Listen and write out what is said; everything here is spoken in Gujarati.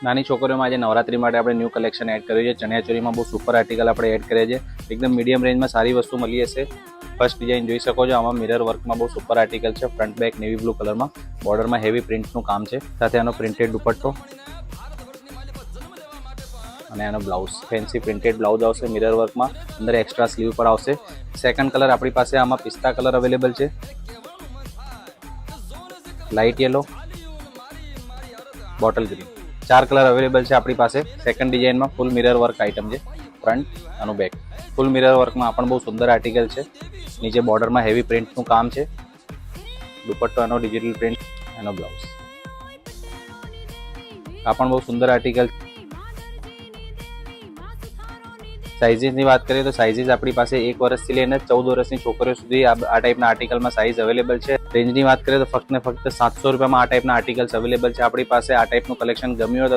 નાની છોકરીઓમાં આજે નવરાત્રી માટે આપણે ન્યૂ કલેક્શન એડ કર્યું છે. ચણિયાચોળીમાં બહુ સુપર આર્ટિકલ આપણે એડ કર્યા છે. એકદમ મીડિયમ રેન્જમાં સારી વસ્તુ મળી હશે. ફર્સ્ટ ડિઝાઇન જોઈ શકો છો. આમાં મિરર વર્કમાં બહુ સુપર આર્ટિકલ છે. ફ્રન્ટ બેક નેવી બ્લુ કલરમાં, બોર્ડરમાં હેવી પ્રિન્ટનું કામ છે. સાથે આનો પ્રિન્ટેડ દુપટ્ટો અને આનો બ્લાઉઝ, ફેન્સી પ્રિન્ટેડ બ્લાઉઝ આવશે મિરર વર્કમાં. અંદર એક્સ્ટ્રા સ્લીવ પર આવશે. સેકન્ડ કલર આપણી પાસે આમાં પિસ્તા કલર અવેલેબલ છે, light yellow, bottle green, 4 colour available છે આપણી પાસે. સેકન્ડ ડિઝાઇનમાં ફૂલ મિરર વર્ક આઇટમ છે. ફ્રન્ટ અને બેક ફૂલ મિરર વર્કમાં આ પણ બહુ સુંદર આર્ટિકલ છે. નીચે બોર્ડરમાં હેવી પ્રિન્ટનું કામ છે. દુપટ્ટો એનો ડિજિટલ પ્રિન્ટ, એનો બ્લાઉઝ. આ પણ બહુ સુંદર આર્ટિકલ. સાઇઝીસની વાત કરીએ તો સાઇઝીસ આપણી પાસે 1 વર્ષથી લઈને 14 વર્ષની છોકરીઓ સુધી આ ટાઈપના આર્ટિકલમાં સાઇઝ અવેલેબલ છે. રેન્જની વાત કરીએ તો ફક્ત ને ફક્ત 700 રૂપિયામાં આ ટાઈપના આર્ટિકલ્સ અવેલેબલ છે આપણી પાસે. આ ટાઈપનું કલેક્શન ગમ્યું હોય તો